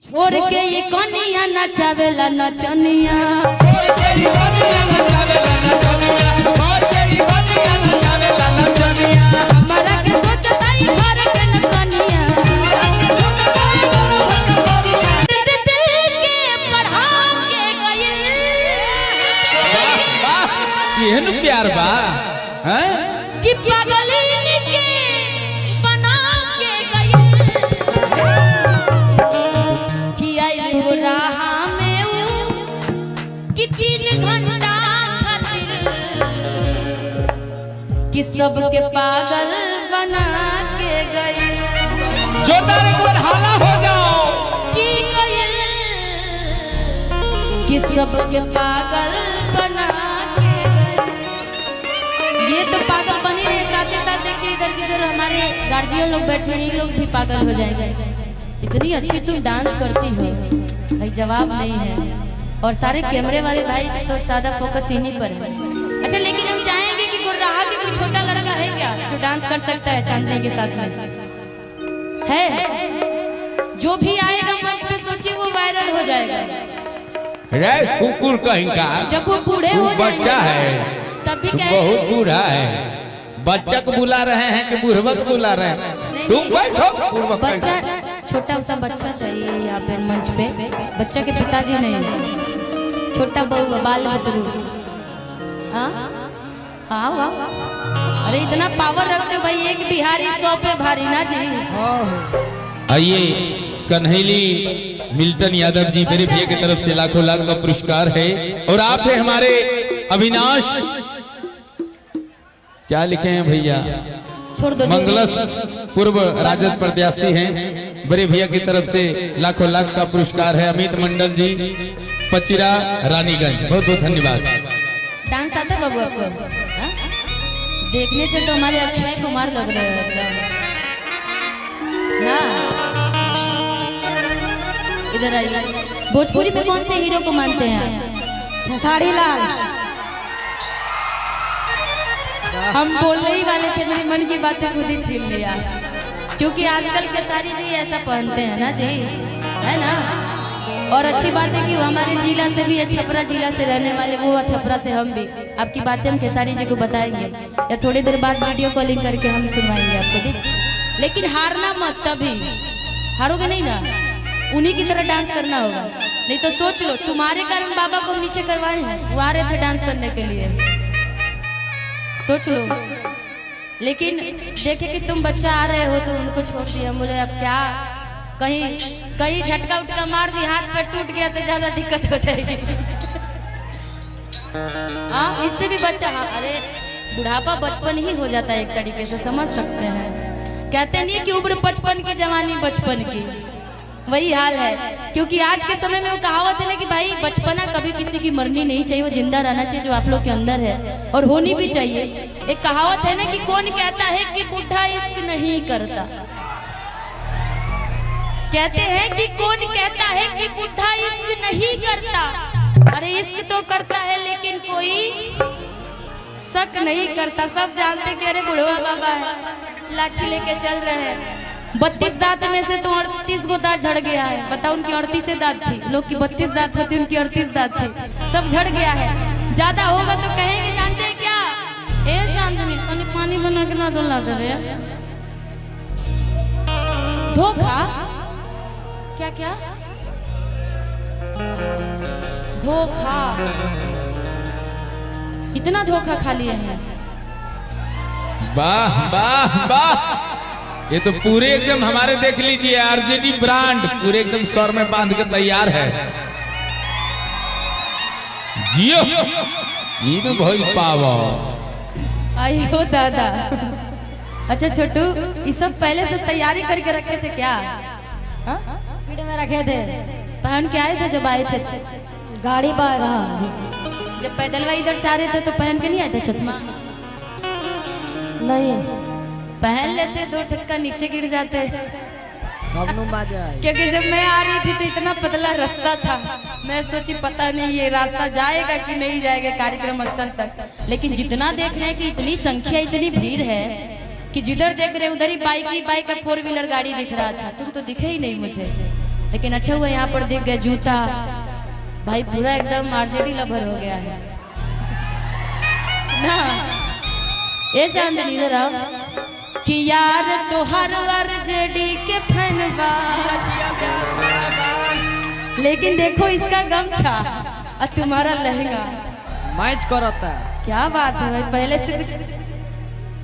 छोड़ के ये कनिया नचावेला नचनिया हमारा के सोचता ही घर के नचनिया दिल के पढ़ा के गइल केहन प्यार बा हैं कि पागलिन के बना के गइल कि आई राह में कि 3 घंटा खातिर कि सबके पागल बना के गइल जोरदार एक बार हाला हो जाओ कि गइल कि सबके पागल बना के गइल। ये तो पागल बनी रहे, साथ साथ देखिए इधर जिधर हमारे गार्जियन लोग बैठे हैं ये लोग भी पागल हो जाएंगे। इतनी अच्छी तुम डांस करती हो भाई, जवाब नहीं है। और सारे कैमरे वाले भाई तो सादा फोकस इन्हीं पर है। अच्छा लेकिन हम चाहेंगे कि गुर्राहा की कोई छोटा लड़का है क्या जो डांस कर सकता है चांदनी के साथ में? है जो भी आएगा मंच पे सोचिए वो वायरल हो जाएगा। रे कुकुर कहीं का जब वो बूढ़े हो जाएंगे बच्चा है तब भी तू कहेंगे बहुत बूढ़ा है। बच्चा को बुला रहे हैं कि बुढ़वा को बुला रहे हैं? तुम बैठो बुढ़वा कहीं बच्चा का। छोटा सा बच्चा चाहिए यहाँ पे मंच पे। बच्चा के पिताजी नहीं, छोटा बहू बाल बतरू। हाँ हाँ वाह, अरे इतना पावर रखते हो भाई, एक बिहारी 100 पे भारी ना जी। आइए कन्हैली मिल्टन यादव जी मेरे भैया की तरफ से लाखों लाख का पुरस्कार है। और आप हैं हमारे अविनाश, क्या लिखे हैं भैया? छोड़ दो मंगलस पूर्व राजद प्रत्याशी हैं, बड़े भैया की तरफ से लाखों लाख का पुरस्कार है। अमित मंडल जी पचिरा रानीगंज, बहुत बहुत धन्यवाद। डांस आता है बाबू आपको? हाँ? देखने से तो हमारे अक्षय कुमार लग रहे हैं एकदम ना। इधर आइए। भोजपुरी में कौन से हीरो को मानते हैं आप? खेसारी लाल। हम बोलने ही वाले थे, मेरे मन की बातें खुद ही छीन लिया, क्योंकि आजकल खेसारी जी ऐसा पहनते हैं ना जी, है ना। और अच्छी बात है कि वो हमारे जिला से भी, छपरा जिला से रहने वाले वो, छपरा से हम भी। आपकी बातें हम खेसारी जी को बताएंगे या थोड़ी देर बाद वीडियो कॉलिंग करके हम सुनवाएंगे आपको, देख। लेकिन हारना मत, तभी हारोगे नहीं ना, उन्हीं की तरह डांस करना होगा। नहीं तो सोच लो तुम्हारे कारण बाबा को नीचे करवाए हैं, वो आ रहे थे डांस करने के लिए, सोच लो। लेकिन देखे कि तुम बच्चा आ रहे हो तो उनको छोड़ दिया। हम बोले अब क्या, कहीं झटका उटका मार दी, हाथ पे टूट गया तो ज्यादा दिक्कत हो जाएगी। हाँ इससे भी बच्चा, अरे बुढ़ापा बचपन ही हो जाता है एक तरीके से, समझ सकते हैं। कहते नहीं कि उम्र 55 की, जवानी बचपन की, वही हाल है। क्योंकि आज के समय में वो कहावत है ना कि भाई बचपना कभी किसी की मरनी नहीं चाहिए, वो जिंदा रहना चाहिए जो आप लोग के अंदर है, और होनी भी चाहिए। एक कहावत है ना कि कौन कहता है कि बुढ़ा इश्क नहीं करता। कहते हैं कि कौन कहता है कि बुढ़ा इश्क नहीं करता। अरे इश्क तो करता है लेकिन कोई शक नहीं करता। सब जानते कि अरे बुढ़वा बाबा है, लाठी लेके चल रहे हैं। 32 दांत में से तो 38 को दांत झड़ गया है। बताओ, उनकी 38 दांत थी, लोग की 32 दांत होती, उनकी 38 दांत थी, सब झड़ गया है। ज्यादा होगा तो कहेंगे जानते हैं क्या, ए चांदनी पानी बना के ना डोला दे रहे। धोखा, क्या क्या धोखा, इतना धोखा खा लिए हैं। वाह वाह वाह, ये तो पूरे एकदम हमारे देख लीजिए आरजेडी ब्रांड पूरे एकदम सर में बांध के तैयार है। जियो ये तो बहुत पावर। आइयो दादा। अच्छा छोटू, ये सब पहले से तैयारी करके रखे थे क्या? पीठ में रखे थे, पहन के आए थे जब आए थे? गाड़ी पर जब पैदलवा इधर से आ रहे थे तो पहन के नहीं आए थे चश्मा? नहीं, पहन लेते, 2 ठक्का नीचे गिर जाते। मजा क्योंकि जब मैं आ रही थी तो इतना पतला रास्ता था, मैं सोची पता नहीं ये रास्ता जाएगा कि नहीं जाएगा कार्यक्रम स्थल तक। लेकिन जितना देख रहे हैं कि इतनी संख्या, इतनी भीड़ है कि जिधर देख रहे उधर ही बाइक ही बाइक का 4 व्हीलर गाड़ी दिख रहा था। तुम तो दिखे ही नहीं मुझे। लेकिन अच्छा हुआ यहाँ पर देख गए जूता, भाई पूरा एकदम आरजेडी लवर हो गया है ना। ये चांदनी इधर आओ कि यार तो हर आरजेडी के फैन बा, लेकिन देखो इसका गमछा और तुम्हारा लहंगा मैच करता है। क्या बात है भाई,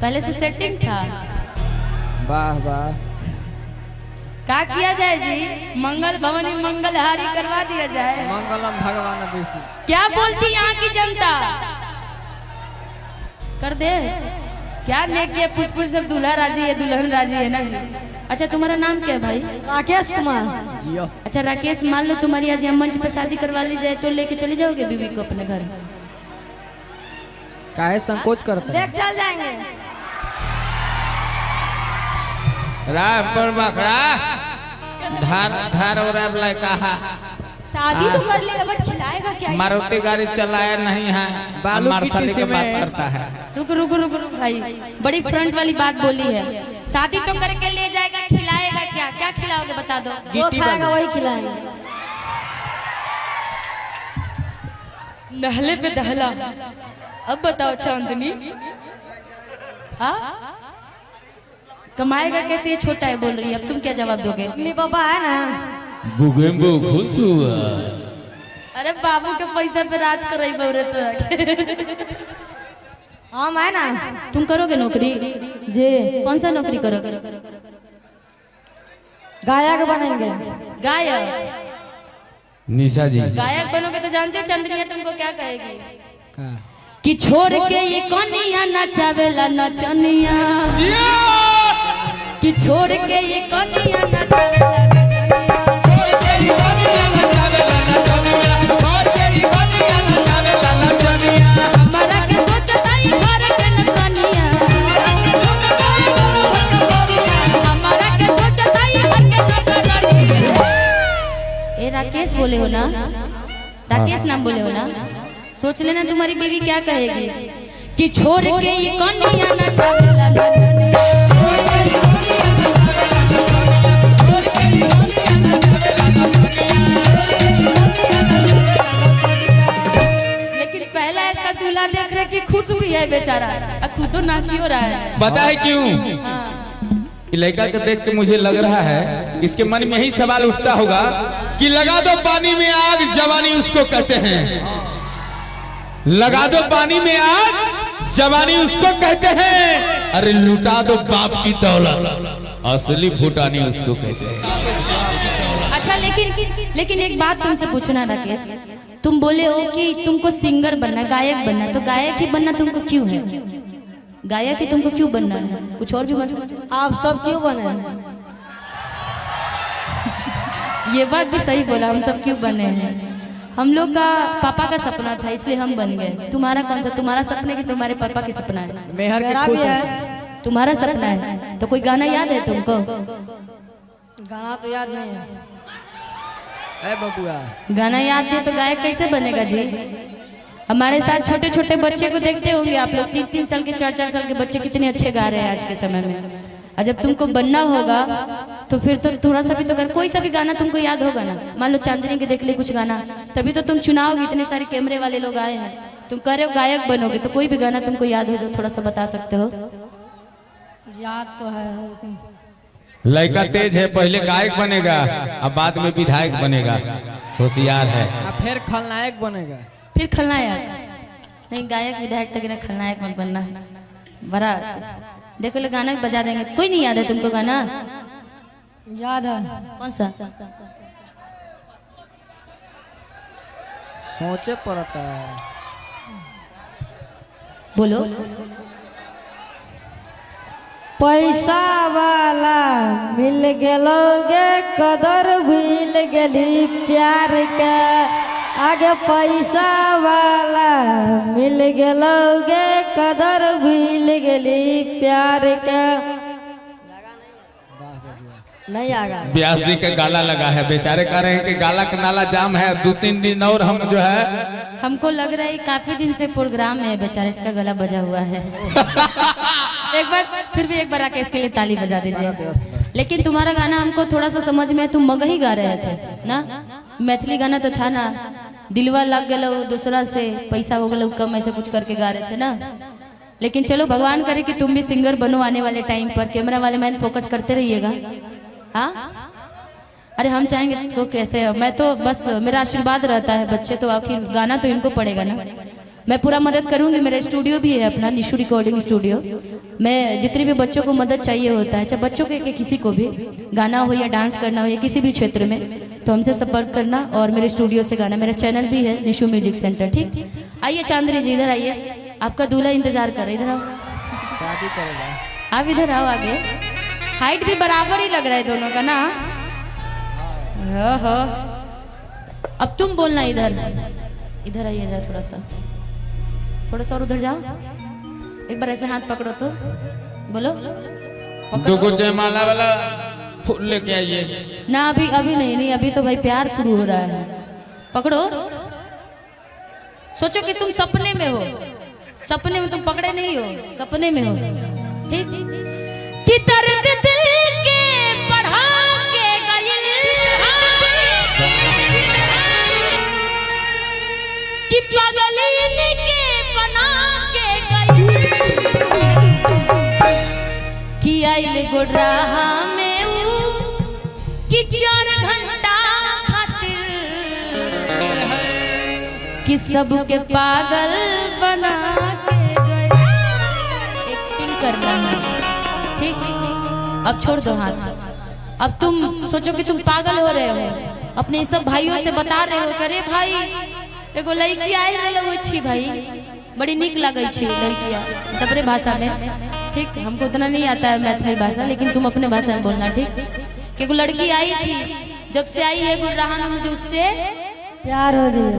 पहले से सेटिंग था। वाह वाह। क्या किया जाए जी, मंगल भवन में मंगलहारी करवा दिया जाए। मंगलम भगवान विष्णु। क्या बोलती यहाँ की जनता, कर दे क्या नेक पुष्प सब दूल्हा राजी है, दुल्हन राजी है ना जी। अच्छा तुम्हारा नाम क्या है भाई? राकेश कुमार। जियो। अच्छा राकेश, मान लो तुम्हारी आज यहाँ मंच पे शादी करवा ली जाए तो लेके चले जाओगे बीवी को अपने घर? काहे संकोच करते? देख चल जाएंगे। राम पर बकरा धार धार और अब लड़का शादी तो कर लेगा बट खिलाएगा क्या? मारुति गाड़ी चलाया नहीं है, मार्शल की बात करता है। रुक रुक रुक रुक भाई, बड़ी फ्रंट वाली बात बोली है। शादी तो करके ले जाएगा, खिलाएगा क्या? क्या खिलाओगे बता दो। जो खाएगा वही खिलाएंगे। नहले पे दहला। अब बताओ चांदनी, हाँ कमाएगा कैसे? ये छोटा है बोल रही है, अब तुम क्या जवाब दोगे? मम्मी पापा है ना, बुगेम्बो खुश हुआ। अरे बाबू के पैसा पे राज कर रही बहुरत। हम है ना। तुम करोगे नौकरी जे? कौन सा नौकरी करोगे? गायक बनेंगे। गायक? निशा जी गायक बनोगे तो जानते हो चंद्रिया तुमको क्या कहेगी कि छोड़ के ये कनिया नचावेला नचनिया, कि छोड़ के ये कनिया नचावेला हमारा के सोचता ही घर के नचनिया, हमारा के सोचता ही घर के नचनिया। ए राकेश बोले हो ना? राकेश नाम बोले हो ना? सोच लेना तुम्हारी बीवी क्या कहेगी कि छोड़ के ये कनिया नचावेला नचनिया। लेकिन पहला ऐसा दूल्हा देख रहे कि खुश भी है बेचारा, अब खुद तो नाची हो रहा है। पता है क्यों? लड़का को देख के मुझे लग रहा है इसके मन में यही सवाल उठता होगा कि लगा दो पानी में आग, जवानी उसको कहते हैं। लगा दो पानी में आग, जवानी उसको कहते हैं। अरे लुटा दो बाप की दौलत, असली फुटानी उसको कहते हैं। अच्छा लेकिन एक बात तुमसे पूछना राकेश, तुम बोले हो कि तुमको सिंगर बनना, गायक बनना, तो गायक ही बनना तुमको क्यों है? गायक ही तुमको क्यों बनना है? कुछ और भी बन सकते। आप सब क्यों बने? ये बात भी सही बोला, हम सब क्यों बने हैं। हम लोग का पापा का सपना था इसलिए हम बन गए। तुम्हारा कौन सा? तुम्हारा सपना है कि तुम्हारे पापा के सपना है? मेरा भी है। तुम्हारा सपना है तो कोई गाना याद है तुमको? गाना तो याद नहीं है बबुआ। गाना याद है तो गायक कैसे बनेगा जी? हमारे साथ छोटे छोटे बच्चे को देखते होंगे आप लोग, 3-3 साल के 4-4 साल के बच्चे कितने अच्छे गा रहे हैं आज के समय में। और जब तुमको बनना होगा तो फिर तो थोड़ा सा भी तो कोई सा भी गाना तुमको याद होगा ना। मान लो चांदनी के देख ले कुछ गाना, तभी तो तुम चुनाओगे। इतने सारे कैमरे वाले लोग आए हैं, तुम कह रहे हो गायक बनोगे, तो कोई भी गाना तुमको याद हो जो थोड़ा सा बता सकते हो? याद तो है। लड़का तेज है, पहले गायक बनेगा अब बाद में विधायक बनेगा, होशियार है। फिर खलनायक बनेगा। फिर खलनायक नहीं, गायक विधायक तक ना, खलनायक मत बनना। बड़ा देखो लोग गाना बजा देंगे। कोई नहीं याद है तुमको गाना? याद है। कौन सा? सोचे पड़ता है। बोलो। पैसा वाला मिल गेलोगे, कदर भूल गेली प्यार के। आगे पैसा वाला मिल गेलोगे, कदर भूल गेली प्यार के। नहीं आगा। ब्यास जी का गाला लगा है, बेचारे कह रहे हैं कि गाला का नाला जाम है, 2-3 दिन और हम जो है। हमको लग रहा है काफी दिन से प्रोग्राम है, बेचारे इसका गला बजा हुआ है। एक बार फिर भी एक बार राकेश के लिए ताली बजा दीजिए। लेकिन तुम्हारा गाना हमको थोड़ा सा समझ में, तुम मगही गा रहे थे ना। मैथिली गाना तो था ना, दिलवा लग गलो दूसरा से, पैसा हो गलो कम, ऐसे कुछ करके गा रहे थे ना। लेकिन चलो भगवान करे कि तुम भी सिंगर बनो आने वाले टाइम पर। कैमरा वाले मैन फोकस करते रहिएगा। हाँ अरे हम चाहेंगे तो कैसे, मैं तो बस मेरा आशीर्वाद रहता है। बच्चे तो आखिर गाना तो इनको पड़ेगा ना, मैं पूरा मदद करूंगी। मेरा स्टूडियो भी है अपना, निशु रिकॉर्डिंग स्टूडियो। मैं जितने भी बच्चों को मदद चाहिए होता है, चाहे बच्चों के किसी को भी गाना हो या डांस करना हो या किसी भी क्षेत्र में, तो हमसे संपर्क करना और मेरे स्टूडियो से गाना। मेरा चैनल भी है निशु म्यूजिक सेंटर। ठीक, आइए चांदनी जी इधर आइए, आपका दूल्हा इंतजार कर रहा है। इधर आओ, शादी करेगा। आप इधर आओ आगे। हाइट भी बराबर ही लग रहा है दोनों का ना। हो अब तुम बोलना, इधर इधर आइए जरा, थोड़ा सा और उधर जाओ। एक बार ऐसे हाथ पकड़ो तो बोलो, दो जयमाला वाला फूल लेके आइए ना। अभी नहीं, अभी तो भाई प्यार शुरू हो रहा है। पकड़ो, सोचो कि तुम सपने में हो, सपने में तुम पकड़े नहीं हो, सपने में हो। ठीक, कि दर्द दिल के बढ़ा के गइल, कि पागल इनके बना के गइल, कि आइल गोड़राहा में ऊ, कि 4 घंटा खातिर, कि सबके पागल बना के गए। एक्टिंग करना है, ठीक। अब छोड़ दो हाथ। अब तुम सोचो कि तुम पागल हो रहे हो, अपने सब भाइयों से बता रहे हो, करे भाई एगो लड़की आई रहे अच्छी भाई, बड़ी निक लगे लड़कियां तबरे भाषा में। ठीक, हमको उतना नहीं आता है मैथिली भाषा, लेकिन तुम अपने भाषा में बोलना। ठीक, कि एगो लड़की आई थी, जब से आई है गुड़राहा में मुझे उससे प्यार हो गया।